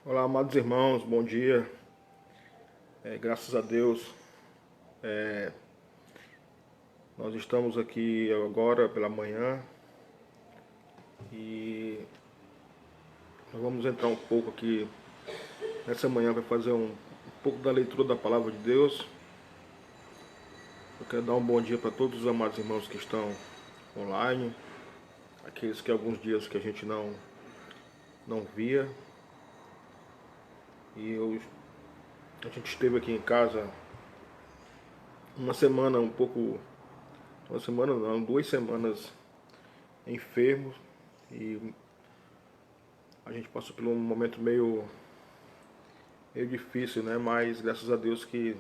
Olá, amados irmãos, bom dia. Graças a Deus, nós estamos aqui agora pela manhã e nós vamos entrar um pouco aqui nessa manhã para fazer um pouco da leitura da palavra de Deus. Eu quero dar um bom dia para todos os amados irmãos que estão online, aqueles que alguns dias que a gente não via. A gente esteve aqui em casa uma semana um pouco, uma semana não, 2 semanas enfermos e a gente passou por um momento meio difícil, né? Mas graças a Deus que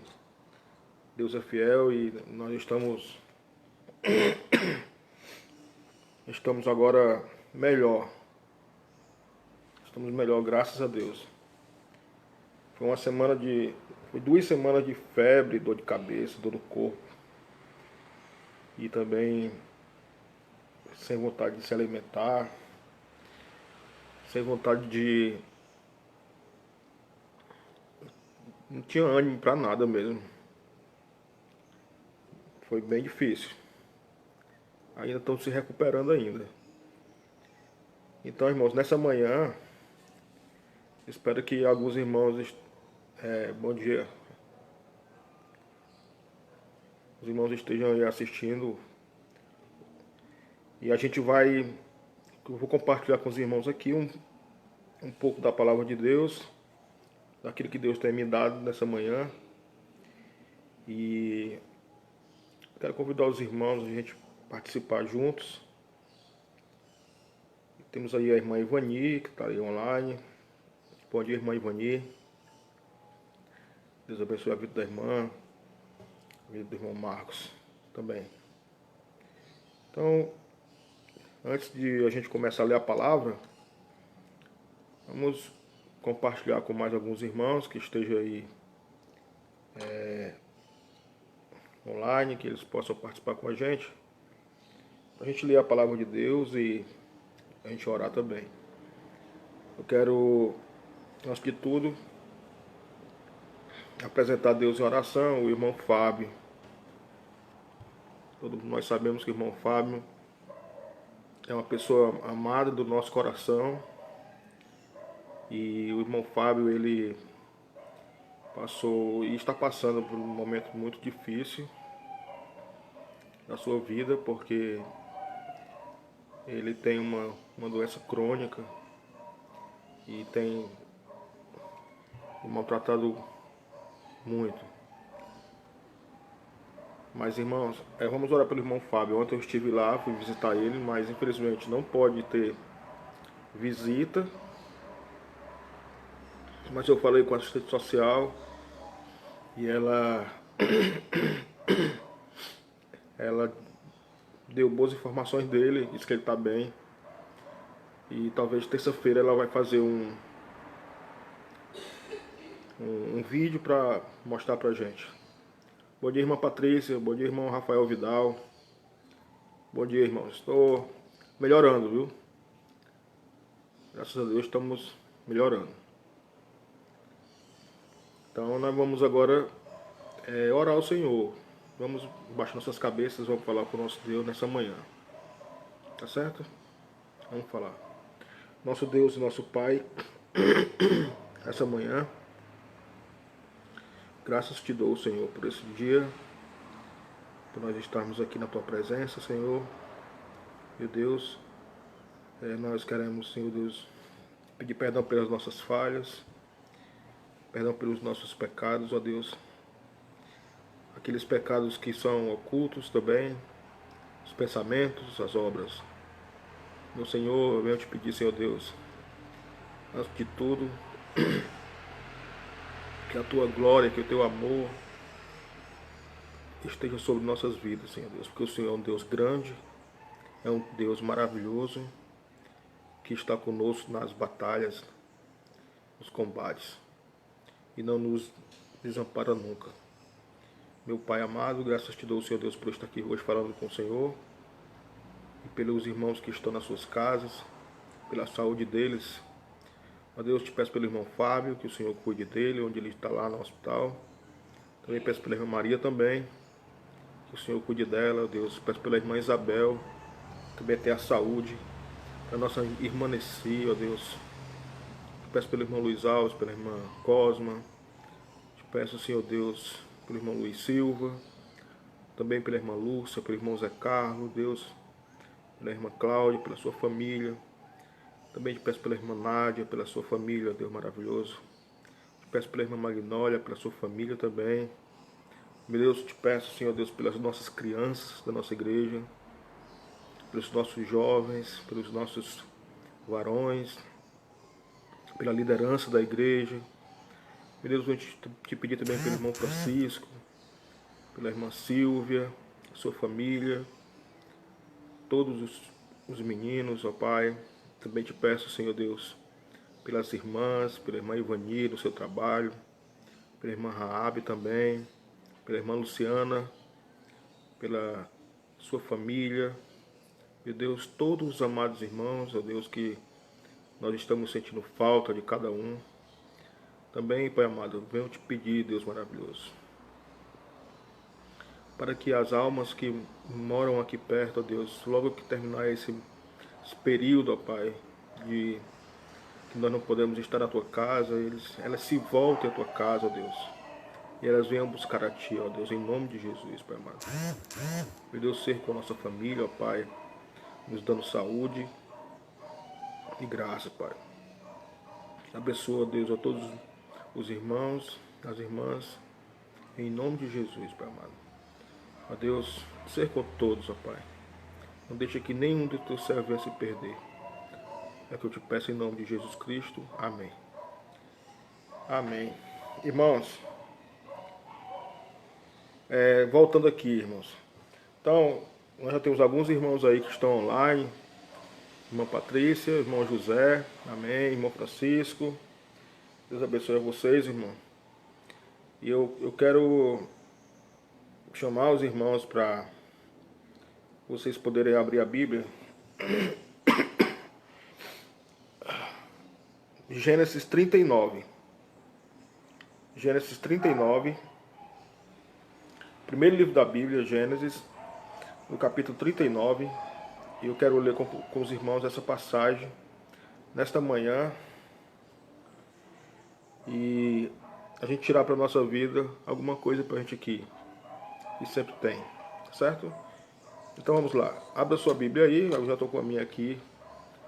Deus é fiel e nós estamos agora melhor. Estamos melhor, graças a Deus. Foi 2 semanas de febre, dor de cabeça, dor no corpo e também sem vontade de se alimentar, sem vontade de, não tinha ânimo para nada mesmo. Foi bem difícil. Ainda estão se recuperando ainda. Então, irmãos, nessa manhã, espero que alguns irmãos, bom dia, os irmãos estejam aí assistindo e eu vou compartilhar com os irmãos aqui um pouco da palavra de Deus, daquilo que Deus tem me dado nessa manhã. E quero convidar os irmãos a gente participar juntos. Temos aí a irmã Ivani, que está aí online. Bom dia, irmã Ivani. Deus abençoe a vida da irmã, a vida do irmão Marcos também. Então, antes de a gente começar a ler a palavra, vamos compartilhar com mais alguns irmãos que estejam aí online, que eles possam participar com a gente. Para a gente ler a palavra de Deus e a gente orar também. Eu quero, antes de tudo, apresentar a Deus em oração, o irmão Fábio. Todos nós sabemos que o irmão Fábio é uma pessoa amada do nosso coração. E o irmão Fábio, ele passou e está passando por um momento muito difícil na sua vida, porque ele tem uma doença crônica e tem me maltratado muito. Mas irmãos, vamos orar pelo irmão Fábio. Ontem eu estive lá, fui visitar ele, mas infelizmente não pode ter visita. Mas eu falei com a assistente social e ela deu boas informações dele, disse que ele está bem. E talvez terça-feira ela vai fazer um vídeo para mostrar pra gente. Bom dia, irmã Patrícia. Bom dia, irmão Rafael Vidal. Bom dia, irmão. Estou melhorando, viu? Graças a Deus estamos melhorando. Então nós vamos agora orar ao Senhor. Vamos baixar nossas cabeças, vamos falar com o nosso Deus nessa manhã. Tá certo? Vamos falar. Nosso Deus e nosso Pai, essa manhã, graças te dou, Senhor, por esse dia, por nós estarmos aqui na Tua presença, Senhor. Meu Deus, nós queremos, Senhor Deus, pedir perdão pelas nossas falhas, perdão pelos nossos pecados, ó Deus. Aqueles pecados que são ocultos também, os pensamentos, as obras. Meu Senhor, eu venho te pedir, Senhor Deus, antes de tudo, que a Tua glória, que o Teu amor esteja sobre nossas vidas, Senhor Deus, porque o Senhor é um Deus grande, é um Deus maravilhoso, que está conosco nas batalhas, nos combates, e não nos desampara nunca. Meu Pai amado, graças te dou, Senhor Deus, por estar aqui hoje falando com o Senhor, e pelos irmãos que estão nas suas casas, pela saúde deles, Ó Deus, te peço pelo irmão Fábio, que o Senhor cuide dele, onde ele está lá no hospital. Também peço pela irmã Maria também, que o Senhor cuide dela, ó Deus. Peço pela irmã Isabel, também tenha saúde. Pela nossa irmã Nessi, ó Deus. Te peço pelo irmão Luiz Alves, pela irmã Cosma. Te peço, Senhor Deus, pelo irmão Luiz Silva. Também pela irmã Lúcia, pelo irmão Zé Carlos, Deus. Pela irmã Cláudia, pela sua família. Também te peço pela irmã Nádia, pela sua família, Deus maravilhoso. Te peço pela irmã Magnólia, pela sua família também. Meu Deus, te peço, Senhor Deus, pelas nossas crianças da nossa igreja, pelos nossos jovens, pelos nossos varões, pela liderança da igreja. Meu Deus, eu te pedir também pelo irmão Francisco, pela irmã Silvia, sua família, todos os meninos, ó Pai. Também te peço, Senhor Deus, pelas irmãs, pela irmã Ivani no seu trabalho, pela irmã Raabe também, pela irmã Luciana, pela sua família. Meu Deus, todos os amados irmãos, ó Deus, que nós estamos sentindo falta de cada um. Também, Pai amado, eu venho te pedir, Deus maravilhoso, para que as almas que moram aqui perto, ó Deus, logo que terminar esse período, ó Pai, de que nós não podemos estar na tua casa, elas se voltem à tua casa, ó Deus, e elas venham buscar a ti, ó Deus, em nome de Jesus, Pai amado. Meu Deus, ser com a nossa família, ó Pai, nos dando saúde e graça, Pai. Abençoa, Deus, a todos os irmãos, as irmãs, em nome de Jesus, Pai amado. Ó Deus, ser com todos, ó Pai. Não deixe que nenhum de teus servos se perder. É que eu te peço em nome de Jesus Cristo. Amém. Amém. Irmãos, voltando aqui, irmãos. Então, nós já temos alguns irmãos aí que estão online. Irmã Patrícia, irmão José, amém. Irmão Francisco. Deus abençoe a vocês, irmão. E eu quero chamar os irmãos para vocês poderem abrir a Bíblia. Gênesis 39. Gênesis 39. Primeiro livro da Bíblia, Gênesis, no capítulo 39. E eu quero ler com os irmãos essa passagem nesta manhã. E a gente tirar para a nossa vida alguma coisa para a gente aqui. E sempre tem, certo? Então vamos lá. Abra sua Bíblia aí. Eu já estou com a minha aqui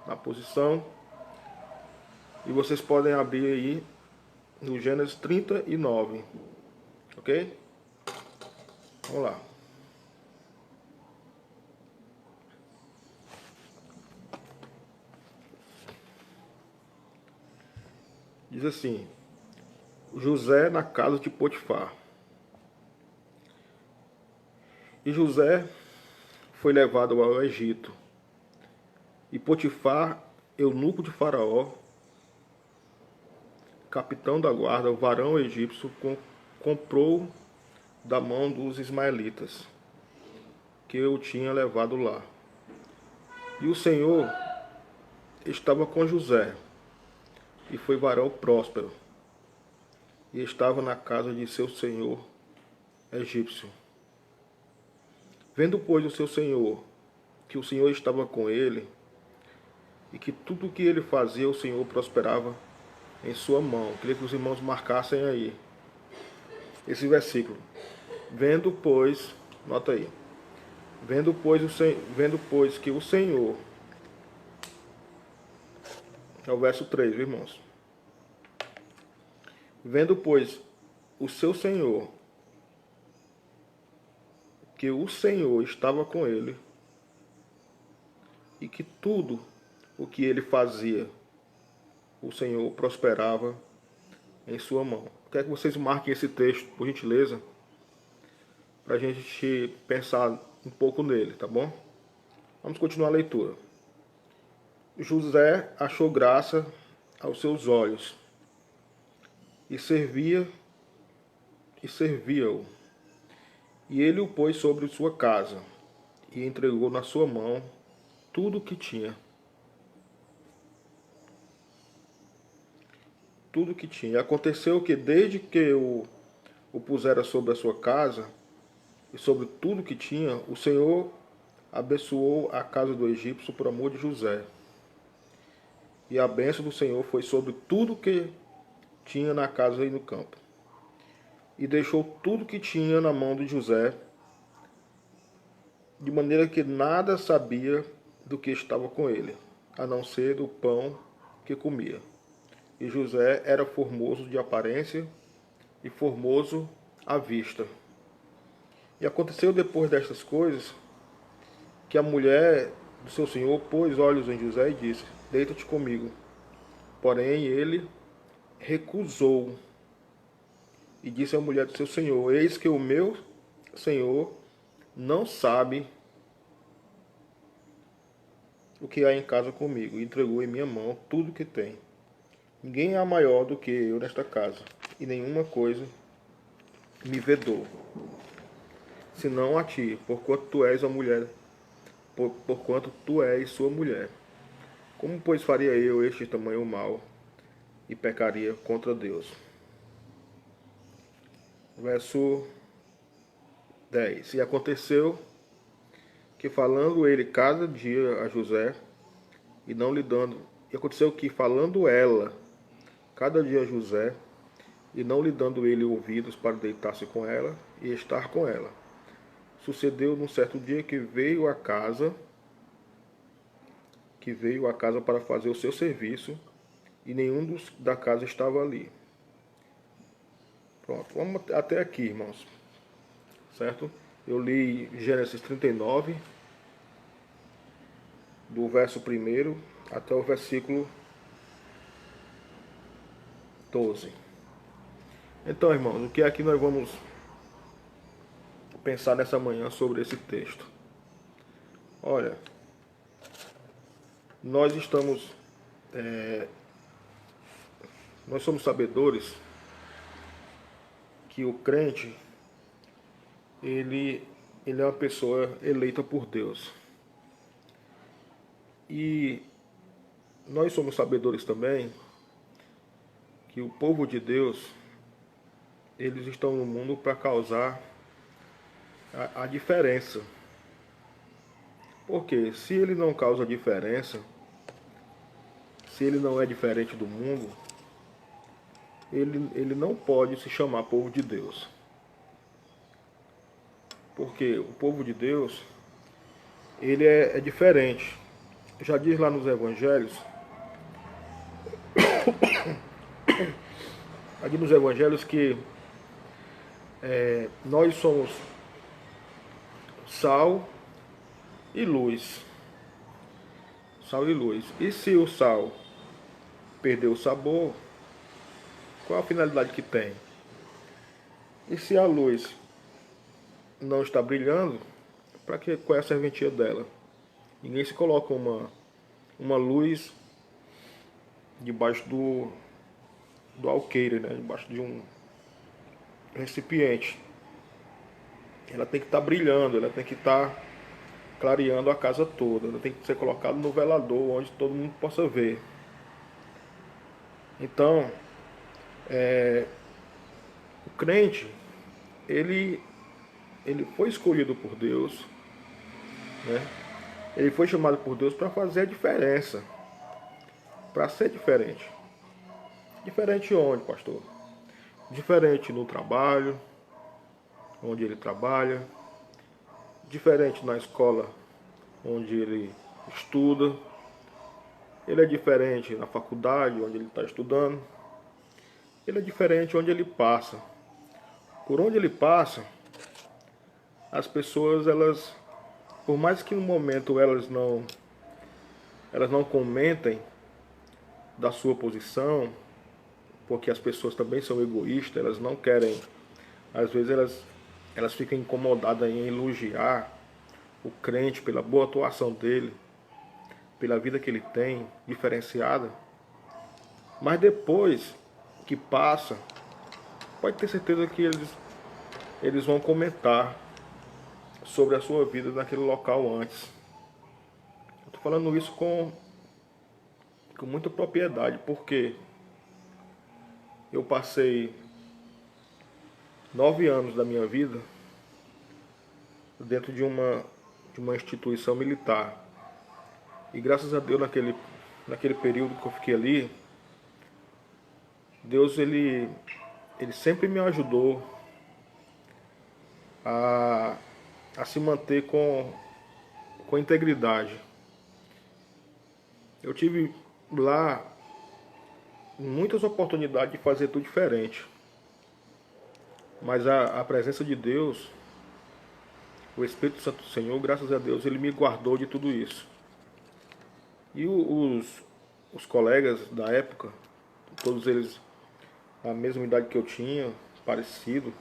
na posição. E vocês podem abrir aí no Gênesis 39. Ok? Vamos lá. Diz assim: José na casa de Potifar. E José foi levado ao Egito. E Potifar, eunuco de Faraó, capitão da guarda, o varão egípcio, comprou da mão dos ismaelitas, que eu tinha levado lá. E o Senhor estava com José, e foi varão próspero, e estava na casa de seu senhor egípcio. Vendo, pois, o seu senhor, que o Senhor estava com ele, e que tudo o que ele fazia, o Senhor prosperava em sua mão. Queria que os irmãos marcassem aí esse versículo. Vendo, pois, nota aí. Vendo, pois, que o Senhor, é o verso 3, irmãos. Vendo, pois, o seu Senhor, que o Senhor estava com ele, e que tudo o que ele fazia, o Senhor prosperava em sua mão. Quero que vocês marquem esse texto, por gentileza, para a gente pensar um pouco nele, tá bom? Vamos continuar a leitura. José achou graça aos seus olhos e servia-o. E ele o pôs sobre sua casa e entregou na sua mão tudo o que tinha. tudo que tinha. E aconteceu que desde que o pusera sobre a sua casa e sobre tudo que tinha, o Senhor abençoou a casa do egípcio por amor de José. E a bênção do Senhor foi sobre tudo que tinha na casa e no campo. E deixou tudo que tinha na mão de José, de maneira que nada sabia do que estava com ele, a não ser do pão que comia. E José era formoso de aparência e formoso à vista. E aconteceu depois destas coisas, que a mulher do seu senhor pôs olhos em José e disse: deita-te comigo. Porém ele recusou e disse à mulher do seu senhor: eis que o meu senhor não sabe o que há em casa comigo. E entregou em minha mão tudo que tem. Ninguém há maior do que eu nesta casa, e nenhuma coisa me vedou, senão a ti, porquanto tu és a mulher, porquanto tu és sua mulher. Como, pois, faria eu este tamanho mal e pecaria contra Deus? Verso 10. E aconteceu que, falando ele cada dia a José, e não lhe dando... E aconteceu que, falando ela cada dia a José, e não lhe dando ele ouvidos para deitar-se com ela e estar com ela, sucedeu num certo dia que veio à casa para fazer o seu serviço, e nenhum da casa estava ali. Pronto, vamos até aqui, irmãos. Certo? Eu li Gênesis 39, do verso 1 até o versículo 12. Então, irmãos, o que é que nós vamos pensar nessa manhã sobre esse texto? Olha, nós somos sabedores que o crente, ele é uma pessoa eleita por Deus. E nós somos sabedores também que o povo de Deus, eles estão no mundo para causar a diferença. Porque se ele não causa diferença, se ele não é diferente do mundo, ele não pode se chamar povo de Deus. Porque o povo de Deus, ele é diferente. Já diz lá nos evangelhos, aqui nos evangelhos, que nós somos sal e luz. Sal e luz. E se o sal perder o sabor, qual a finalidade que tem? E se a luz não está brilhando, qual é a serventia dela? Ninguém se coloca uma luz debaixo do alqueire, né? Debaixo de um recipiente. Ela tem que estar brilhando, ela tem que estar clareando a casa toda. Ela tem que ser colocada no velador, onde todo mundo possa ver. Então, o crente, ele foi escolhido por Deus, né? Ele foi chamado por Deus para fazer a diferença, para ser diferente. Diferente onde, pastor? Diferente no trabalho, onde ele trabalha, diferente na escola onde ele estuda, ele é diferente na faculdade onde ele está estudando, ele é diferente onde ele passa. Por onde ele passa, as pessoas, elas, por mais que no momento elas não comentem da sua posição, porque as pessoas também são egoístas, elas não querem, às vezes elas ficam incomodadas em elogiar o crente pela boa atuação dele, pela vida que ele tem, diferenciada. Mas depois que passa, pode ter certeza que eles vão comentar sobre a sua vida naquele local antes. Eu estou falando isso com muita propriedade, porque eu passei 9 anos da minha vida dentro de uma instituição militar. E graças a Deus, naquele período que eu fiquei ali, Deus ele sempre me ajudou a, a se manter com integridade. Eu tive lá muitas oportunidades de fazer tudo diferente. Mas a presença de Deus, o Espírito Santo do Senhor, graças a Deus, ele me guardou de tudo isso. E os colegas da época, todos eles da mesma idade que eu tinha, parecido,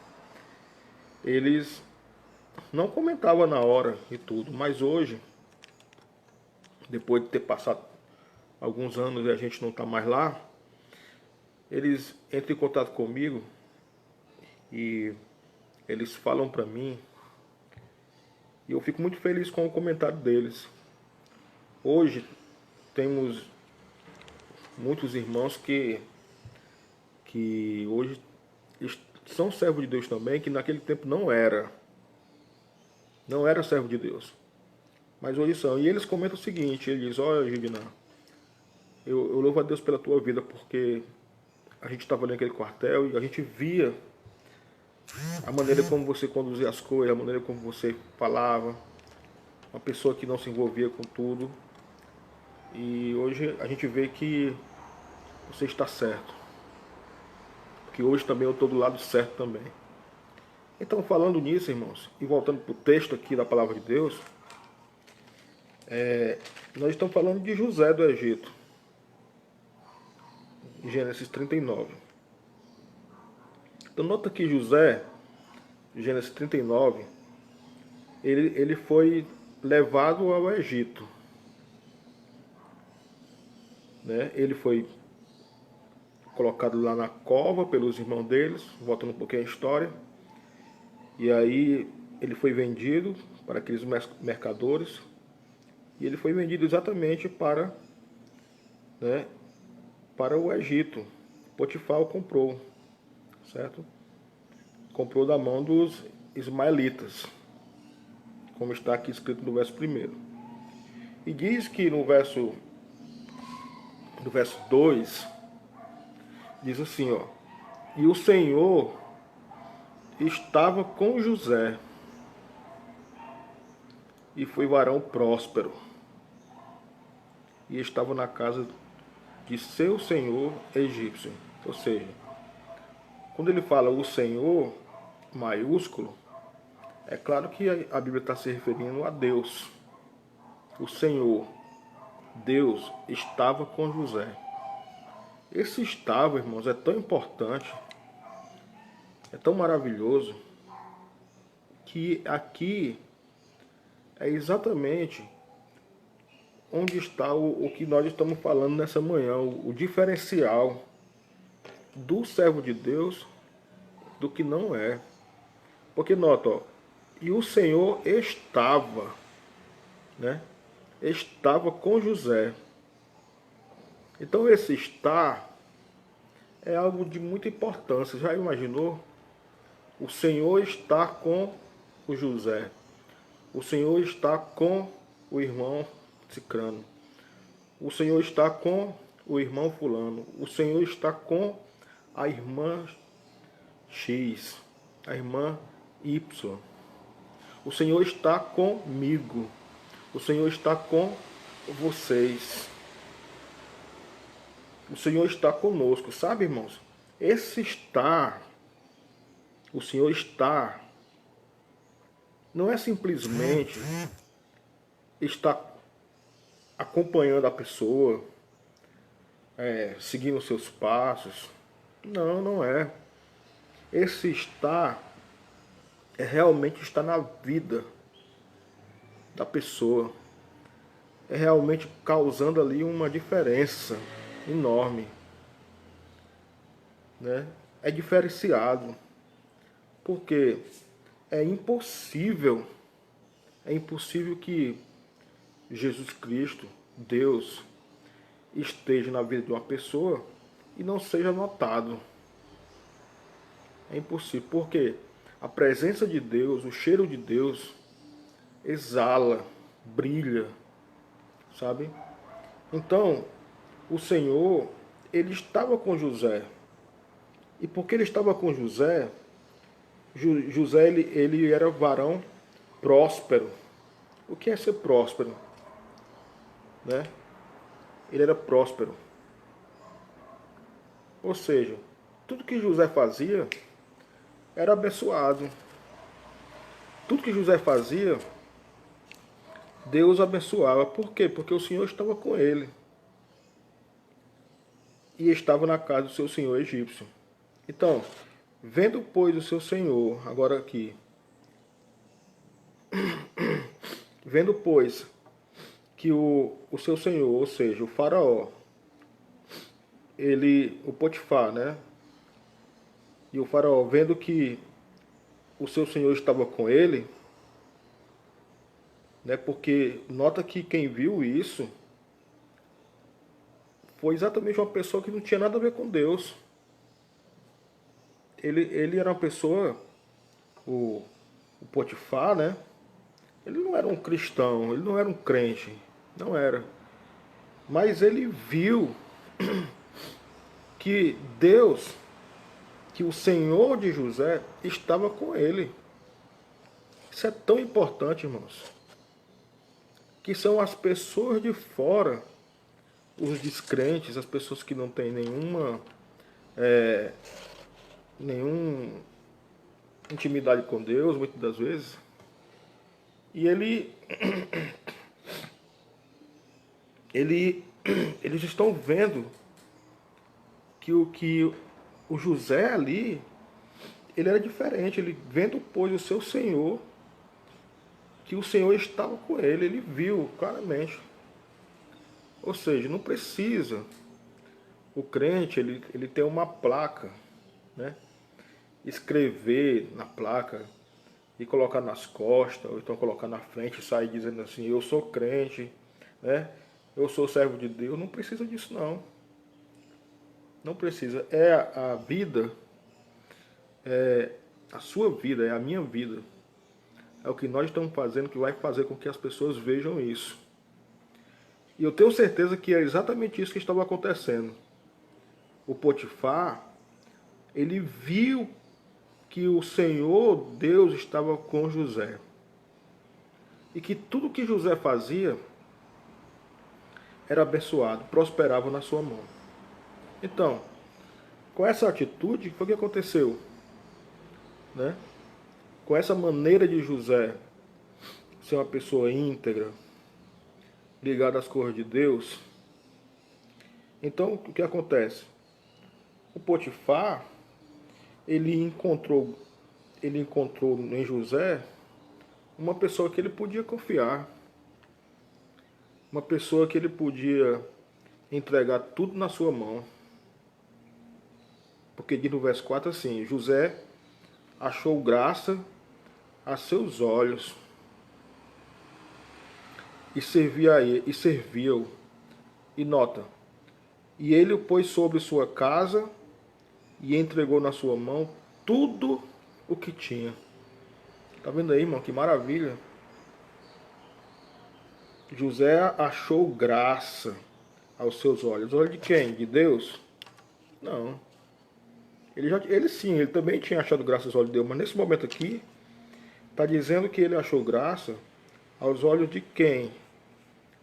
eles não comentavam na hora e tudo, mas hoje, depois de ter passado alguns anos e a gente não está mais lá, eles entram em contato comigo e eles falam para mim, e eu fico muito feliz com o comentário deles. Hoje temos muitos irmãos que hoje são servos de Deus também, que naquele tempo não era servo de Deus, mas hoje são. E eles comentam o seguinte, eles dizem: olha, Gigna, eu louvo a Deus pela tua vida, porque a gente estava naquele quartel e a gente via a maneira como você conduzia as coisas, a maneira como você falava, uma pessoa que não se envolvia com tudo. E hoje a gente vê que você está certo, porque hoje também eu estou do lado certo também. Então, falando nisso, irmãos, e voltando para o texto aqui da palavra de Deus, nós estamos falando de José do Egito, Gênesis 39. Então, nota que José, Gênesis 39, ele foi levado ao Egito, né? Ele foi colocado lá na cova pelos irmãos deles, voltando um pouquinho a história, e aí ele foi vendido para aqueles mercadores, e ele foi vendido exatamente para o Egito. Potifar o comprou, certo? Comprou da mão dos ismaelitas, como está aqui escrito no verso 1. E diz que no verso 2, diz assim, ó: e o Senhor estava com José, e foi varão próspero, e estava na casa de seu senhor egípcio. Ou seja, quando ele fala o Senhor maiúsculo, é claro que a Bíblia está se referindo a Deus. O Senhor, Deus, estava com José. Esse estava, irmãos, é tão importante, é tão maravilhoso, que aqui é exatamente onde está o que nós estamos falando nessa manhã, o diferencial do servo de Deus do que não é. Porque nota, ó, e o Senhor estava, né? Estava com José. Então esse estar é algo de muita importância. Já imaginou? O Senhor está com o José. O Senhor está com o irmão Cicrano. O Senhor está com o irmão fulano. O Senhor está com a irmã X, a irmã Y. O Senhor está comigo. O Senhor está com vocês. O Senhor está conosco. Sabe, irmãos? Esse estar, o Senhor está, não é simplesmente estar acompanhando a pessoa, seguindo os seus passos. Não, não é. Esse estar é realmente estar na vida da pessoa. É realmente causando ali uma diferença enorme, né? É diferenciado, porque é impossível que Jesus Cristo, Deus, esteja na vida de uma pessoa e não seja notado. É impossível. Por quê? A presença de Deus, o cheiro de Deus exala, brilha, sabe? Então, o Senhor, ele estava com José. E porque ele estava com José, José ele era varão próspero. O que é ser próspero? Né? Ele era próspero. Ou seja, tudo que José fazia era abençoado. Tudo que José fazia, Deus abençoava. Por quê? Porque o Senhor estava com ele. E estava na casa do seu senhor egípcio. Então, vendo, pois, o seu senhor, agora aqui, vendo, pois, que o seu senhor, ou seja, o faraó, o Potifar, né? E o faraó, vendo que o seu senhor estava com ele, né? Porque nota que quem viu isso foi exatamente uma pessoa que não tinha nada a ver com Deus. Ele era uma pessoa, o Potifar, né? Ele não era um cristão, ele não era um crente, não era. Mas ele viu que Deus, que o Senhor de José estava com ele. Isso é tão importante, irmãos, que são as pessoas de fora, os descrentes, as pessoas que não têm nenhuma intimidade com Deus, muitas das vezes. E eles estão vendo que o José ali, ele era diferente. Ele vendo, pois, o seu Senhor, que o Senhor estava com ele viu claramente. Ou seja, não precisa o crente ele tem uma placa, né? Escrever na placa e colocar nas costas, ou então colocar na frente e sair dizendo assim, eu sou crente, né? Eu sou servo de Deus. Não precisa disso, não. Não precisa. É a vida, é a sua vida, é a minha vida. É o que nós estamos fazendo que vai fazer com que as pessoas vejam isso. E eu tenho certeza que é exatamente isso que estava acontecendo. O Potifar, ele viu que o Senhor Deus estava com José. E que tudo que José fazia era abençoado, prosperava na sua mão. Então, com essa atitude, foi o que aconteceu, né? Com essa maneira de José ser uma pessoa íntegra, ligada às coisas de Deus, então o que acontece? O Potifar, ele encontrou em José uma pessoa que ele podia confiar, uma pessoa que ele podia entregar tudo na sua mão. Porque diz no verso 4 assim, José achou graça a seus olhos e serviu. E nota, e ele o pôs sobre sua casa e entregou na sua mão tudo o que tinha. Tá vendo aí, irmão? Que maravilha. José achou graça aos seus olhos. Olhos de quem? De Deus? Não. Ele sim, ele também tinha achado graça aos olhos de Deus, mas nesse momento aqui, está dizendo que ele achou graça aos olhos de quem?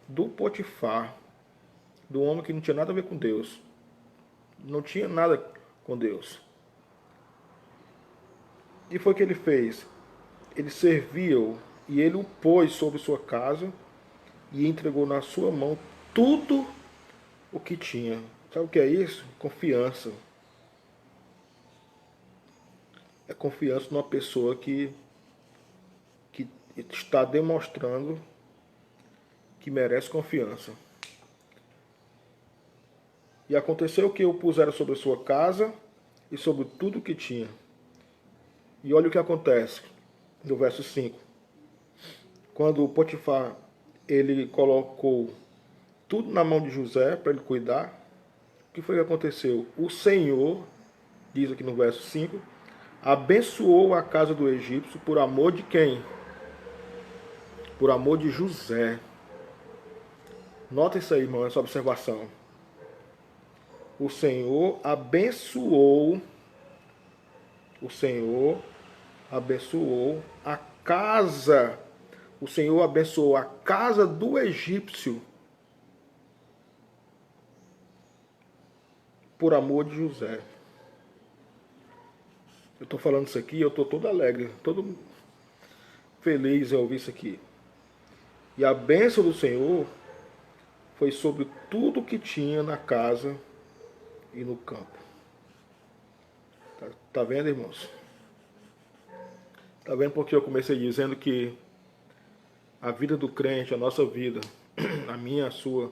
Do Potifar, do homem que não tinha nada a ver com Deus. Não tinha nada com Deus. E foi o que ele fez. Ele serviu e ele o pôs sobre sua casa e entregou na sua mão tudo o que tinha. Sabe o que é isso? Confiança. É confiança numa pessoa que está demonstrando que merece confiança. E aconteceu que o puseram sobre a sua casa e sobre tudo o que tinha. E olha o que acontece no verso 5. Quando o Potifar ele colocou tudo na mão de José para ele cuidar, o que foi que aconteceu? O Senhor, diz aqui no verso 5, abençoou a casa do egípcio por amor de quem? Por amor de José. Nota isso aí, irmão, essa observação. O Senhor abençoou a casa. O Senhor abençoou a casa do egípcio por amor de José. Eu estou falando isso aqui, eu estou todo alegre, todo feliz em ouvir isso aqui. E a bênção do Senhor foi sobre tudo que tinha na casa e no campo. Tá vendo, irmãos? Tá vendo porque eu comecei dizendo que a vida do crente, a nossa vida, a minha, a sua,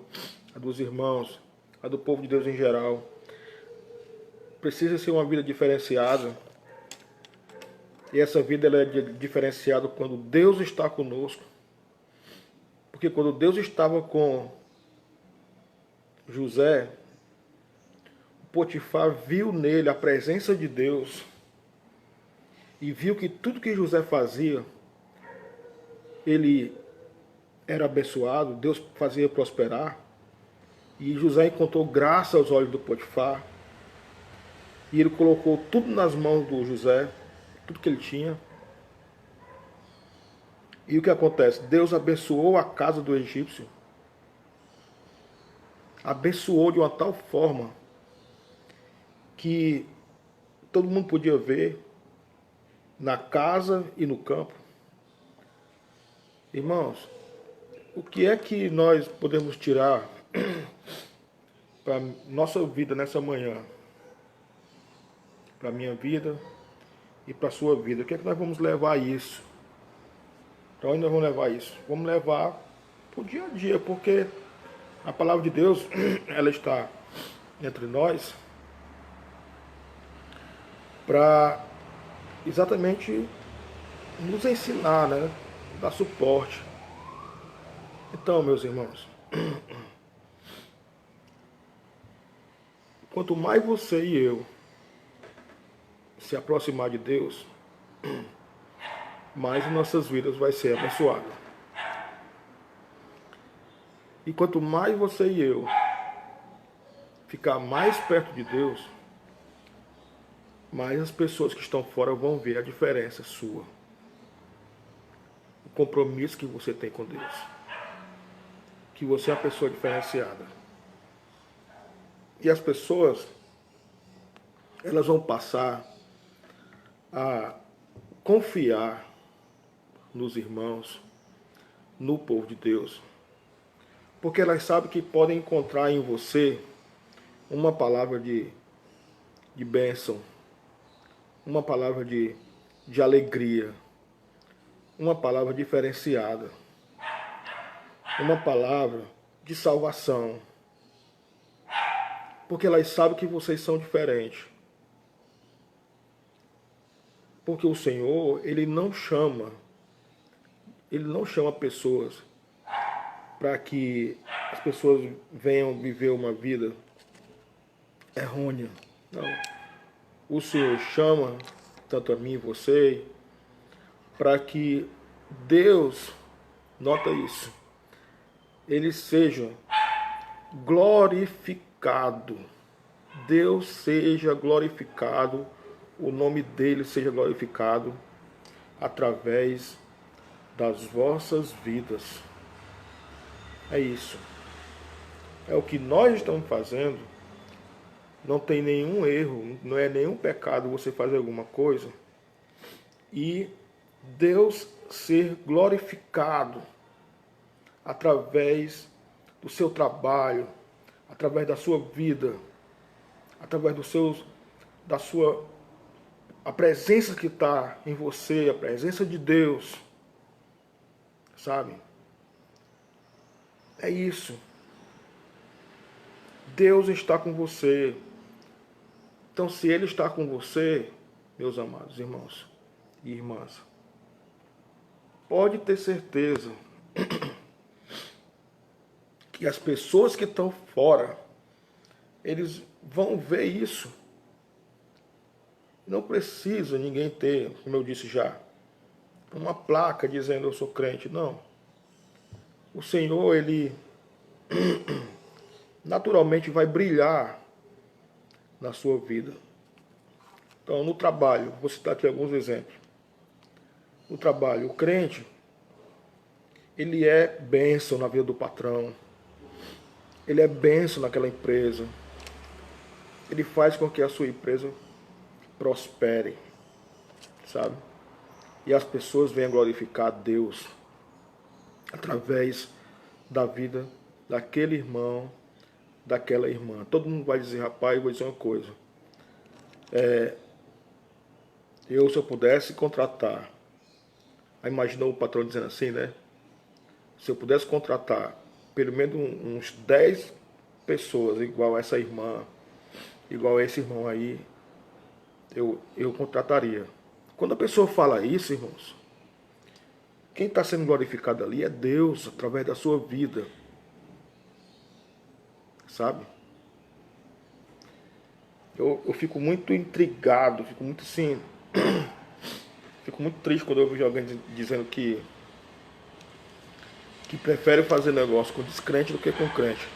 a dos irmãos, a do povo de Deus em geral, precisa ser uma vida diferenciada. E essa vida ela é diferenciada quando Deus está conosco. Porque quando Deus estava com José, Potifar viu nele a presença de Deus e viu que tudo que José fazia, ele era abençoado, Deus fazia prosperar. E José encontrou graça aos olhos do Potifar. E ele colocou tudo nas mãos do José, tudo que ele tinha. E o que acontece? Deus abençoou a casa do egípcio. Abençoou de uma tal forma que todo mundo podia ver na casa e no campo. Irmãos, o que é que nós podemos tirar para nossa vida nessa manhã? Para a minha vida e para a sua vida. O que é que nós vamos levar isso? Para onde nós vamos levar isso? Vamos levar para o dia a dia, porque a palavra de Deus, ela está entre nós para exatamente nos ensinar, né? Dar suporte. Então, meus irmãos, quanto mais você e eu se aproximar de Deus, mais nossas vidas vai ser abençoadas. E quanto mais você e eu ficar mais perto de Deus, mais as pessoas que estão fora vão ver a diferença sua. O compromisso que você tem com Deus. Que você é uma pessoa diferenciada. E as pessoas, elas vão passar a confiar nos irmãos, no povo de Deus, porque elas sabem que podem encontrar em você uma palavra de bênção, uma palavra de alegria, uma palavra diferenciada, uma palavra de salvação, porque elas sabem que vocês são diferentes. Porque o Senhor, Ele não chama pessoas para que as pessoas venham viver uma vida errônea. Não. O Senhor chama, tanto a mim e você, para que Deus, nota isso, Ele seja glorificado. Deus seja glorificado, o nome dele seja glorificado através das vossas vidas. É isso. É o que nós estamos fazendo. Não tem nenhum erro, não é nenhum pecado você fazer alguma coisa e Deus ser glorificado através do seu trabalho, através da sua vida, através a presença que está em você, a presença de Deus, sabe? É isso. Deus está com você. Então, se Ele está com você, meus amados irmãos e irmãs, pode ter certeza que as pessoas que estão fora, eles vão ver isso. Não precisa ninguém ter, como eu disse já, uma placa dizendo eu sou crente. Não. O Senhor, Ele naturalmente vai brilhar na sua vida. Então, no trabalho, vou citar aqui alguns exemplos. No trabalho, o crente, ele é bênção na vida do patrão. Ele é bênção naquela empresa. Ele faz com que a sua empresa prospere, sabe? E as pessoas venham glorificar a Deus através da vida daquele irmão, daquela irmã. Todo mundo vai dizer, rapaz, eu vou dizer uma coisa. Se eu pudesse contratar, aí imaginou o patrão dizendo assim, né? Se eu pudesse contratar pelo menos uns 10 pessoas igual a essa irmã, igual a esse irmão aí, eu contrataria. Quando a pessoa fala isso, irmãos, quem está sendo glorificado ali é Deus, através da sua vida. Sabe? Eu fico muito intrigado, fico muito assim, fico muito triste quando eu vejo alguém dizendo que prefere fazer negócio com descrente do que com crente.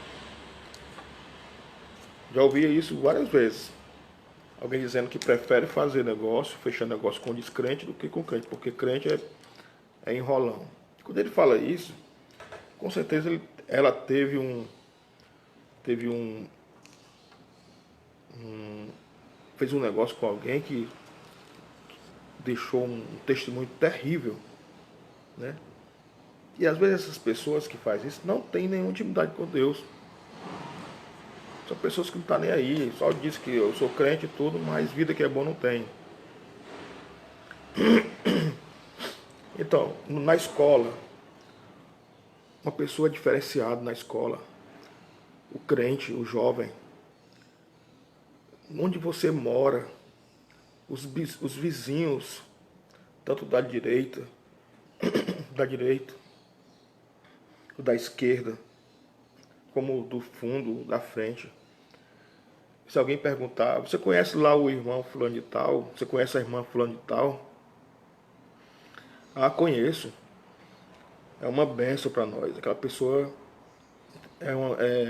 Já ouvi isso várias vezes. Alguém dizendo que prefere fazer negócio, fechar negócio com descrente do que com crente, porque crente é enrolão. Quando ele fala isso, com certeza ela fez um negócio com alguém que deixou um testemunho terrível, né? E às vezes essas pessoas que fazem isso não têm nenhuma intimidade com Deus. São pessoas que não estão nem aí, só diz que eu sou crente e tudo, mas vida que é bom não tem. Então, na escola, uma pessoa diferenciada na escola, o crente, o jovem, onde você mora, os vizinhos, tanto da direita, da esquerda, como do fundo, da frente. Se alguém perguntar, você conhece lá o irmão fulano de tal? Você conhece a irmã fulano de tal? Ah, conheço. É uma benção para nós. Aquela pessoa,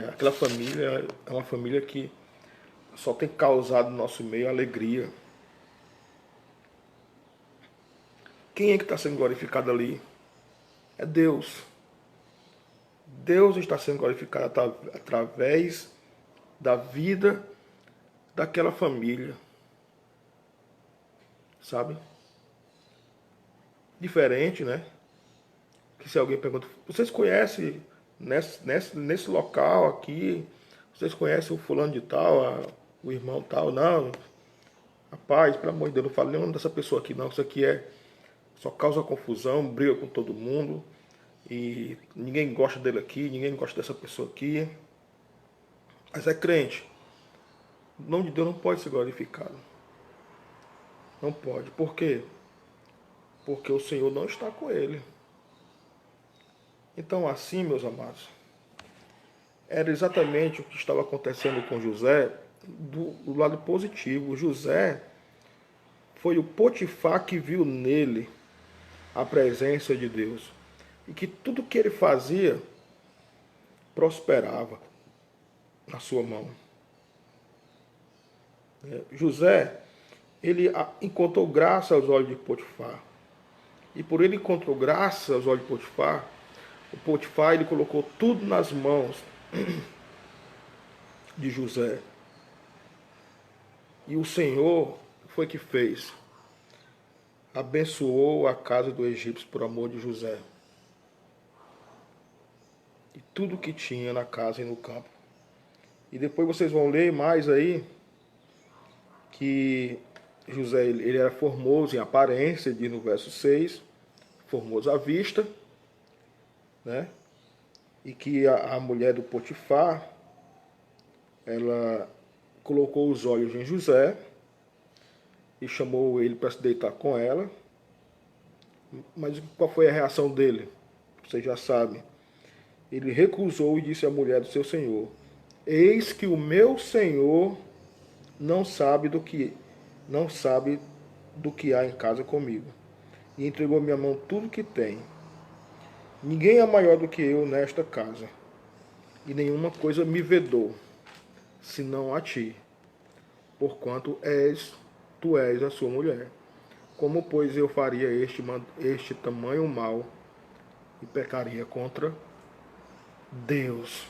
aquela família é uma família que só tem causado no nosso meio alegria. Quem é que está sendo glorificado ali? É Deus. Deus está sendo glorificado através da vida daquela família. Sabe? Diferente, né? Que se alguém pergunta, vocês conhecem nesse local aqui, vocês conhecem o fulano de tal, o irmão tal? Não, rapaz, pelo amor de Deus, não fale nem o nome dessa pessoa aqui não, isso aqui só causa confusão, briga com todo mundo, e ninguém gosta dele aqui, ninguém gosta dessa pessoa aqui, mas é crente. O nome de Deus não pode ser glorificado. Não pode. Por quê? Porque o Senhor não está com ele. Então, assim, meus amados, era exatamente o que estava acontecendo com José do lado positivo. José foi o Potifar que viu nele a presença de Deus. E que tudo que ele fazia prosperava na sua mão. José, ele encontrou graça aos olhos de Potifar. E por ele encontrou graça aos olhos de Potifar, o Potifar ele colocou tudo nas mãos de José. E o Senhor foi que fez. Abençoou a casa do egípcio por amor de José. E tudo que tinha na casa e no campo. E depois vocês vão ler mais aí que José ele era formoso em aparência, diz no verso 6, formoso à vista, né? E que a mulher do Potifar, ela colocou os olhos em José e chamou ele para se deitar com ela. Mas qual foi a reação dele? Vocês já sabem. Ele recusou e disse à mulher do seu senhor: eis que o meu senhor não sabe do que não sabe do que há em casa comigo, e entregou à minha mão tudo que tem. Ninguém é maior do que eu nesta casa, e nenhuma coisa me vedou, senão a ti, porquanto tu és a sua mulher. Como, pois, eu faria este tamanho mal e pecaria contra Deus?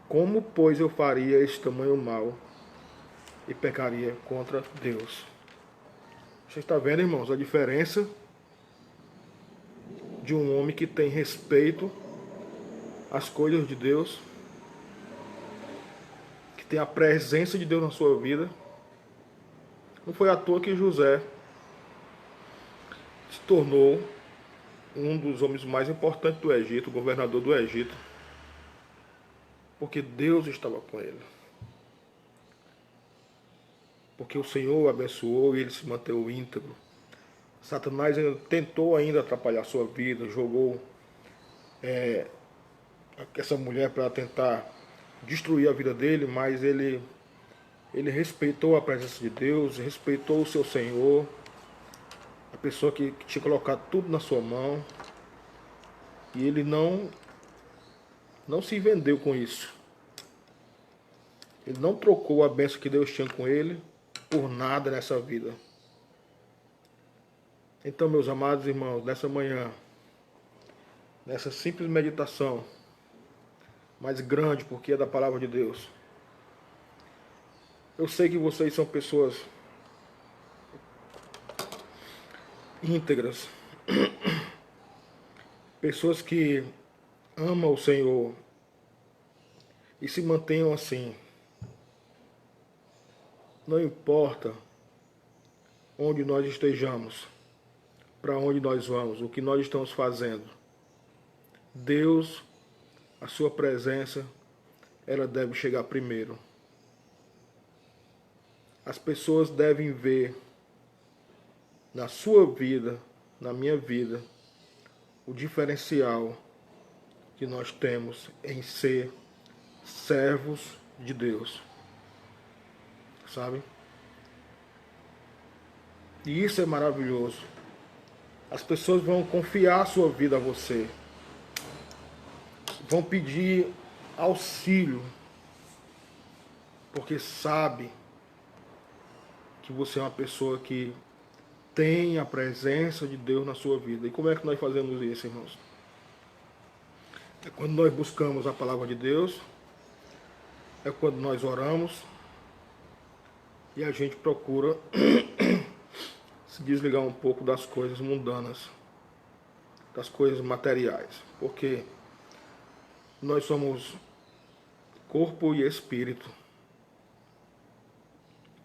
Como, pois, eu faria este tamanho mal e pecaria contra Deus? Você está vendo, irmãos, a diferença de um homem que tem respeito às coisas de Deus, que tem a presença de Deus na sua vida. Não foi à toa que José se tornou um dos homens mais importantes do Egito, o governador do Egito, porque Deus estava com ele. Porque o Senhor o abençoou e ele se manteve íntegro. Satanás tentou ainda atrapalhar a sua vida, jogou essa mulher para tentar destruir a vida dele, mas ele respeitou a presença de Deus, respeitou o seu Senhor, a pessoa que tinha colocado tudo na sua mão, e ele não se vendeu com isso. Ele não trocou a bênção que Deus tinha com ele por nada nessa vida. Então, meus amados irmãos, nessa manhã, nessa simples meditação, mas grande porque é da palavra de Deus, eu sei que vocês são pessoas íntegras, pessoas que amam o Senhor e se mantenham assim. Não importa onde nós estejamos, para onde nós vamos, o que nós estamos fazendo. Deus, a sua presença, ela deve chegar primeiro. As pessoas devem ver na sua vida, na minha vida, o diferencial que nós temos em ser servos de Deus. Sabe? E isso é maravilhoso. As pessoas vão confiar a sua vida a você. Vão pedir auxílio, porque sabe que você é uma pessoa que tem a presença de Deus na sua vida. E como é que nós fazemos isso, irmãos? É quando nós buscamos a palavra de Deus, é quando nós oramos e a gente procura se desligar um pouco das coisas mundanas, das coisas materiais, porque nós somos corpo e espírito.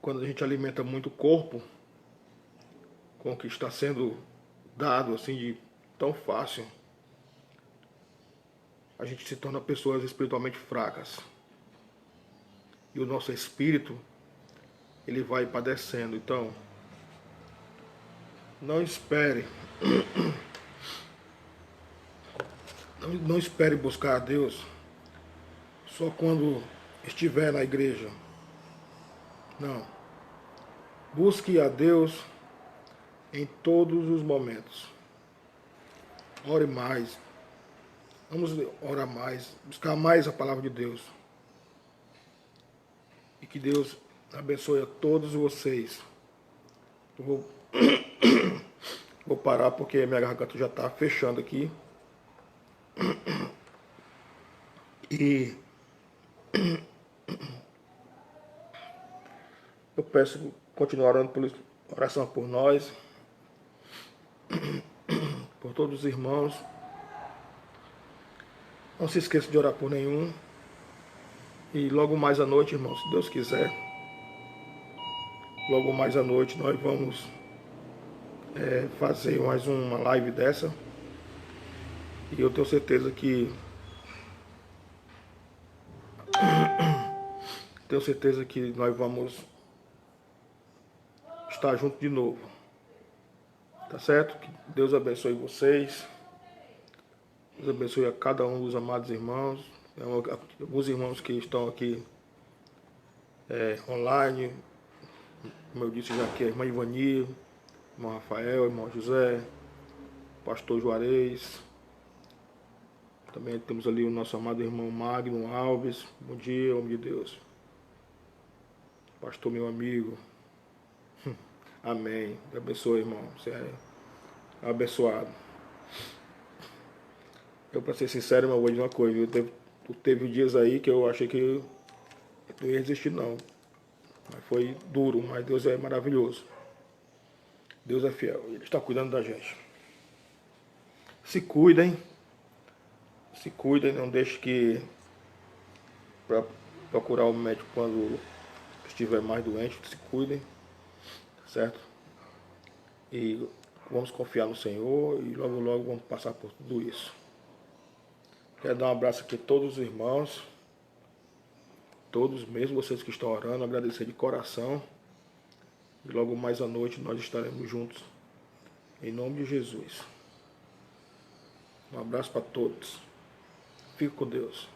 Quando a gente alimenta muito o corpo com o que está sendo dado assim de tão fácil, a gente se torna pessoas espiritualmente fracas. E o nosso espírito, ele vai padecendo. Então, não espere não espere buscar a Deus só quando estiver na igreja. Não. Busque a Deus em todos os momentos. Ore mais. Vamos orar mais, buscar mais a palavra de Deus. E que Deus abençoe a todos vocês. Eu vou parar porque minha garganta já está fechando aqui. E eu peço continuar orando por oração por nós, por todos os irmãos. Não se esqueça de orar por nenhum. E logo mais à noite, irmãos, se Deus quiser, logo mais à noite nós vamos fazer mais uma live dessa. E eu tenho certeza que nós vamos estar juntos de novo. Tá certo? Que Deus abençoe vocês. Deus abençoe a cada um dos amados irmãos. Alguns irmãos que estão aqui online, como eu disse já aqui, a irmã Ivani, irmão Rafael, irmão José, pastor Juarez. Também temos ali o nosso amado irmão Magno Alves. Bom dia, homem de Deus. Pastor, meu amigo. Amém. Deus abençoe, irmão. Você é abençoado. Eu, para ser sincero, eu vou dizer uma coisa. Teve dias aí que eu achei que eu não ia resistir, não. Mas foi duro, mas Deus é maravilhoso. Deus é fiel. Ele está cuidando da gente. Se cuidem. Se cuidem. Não deixe que para procurar o médico quando estiver mais doente. Se cuidem. Certo? E vamos confiar no Senhor e logo logo vamos passar por tudo isso. Quero dar um abraço aqui a todos os irmãos, todos mesmo, vocês que estão orando, agradecer de coração. E logo mais à noite nós estaremos juntos, em nome de Jesus. Um abraço para todos. Fique com Deus.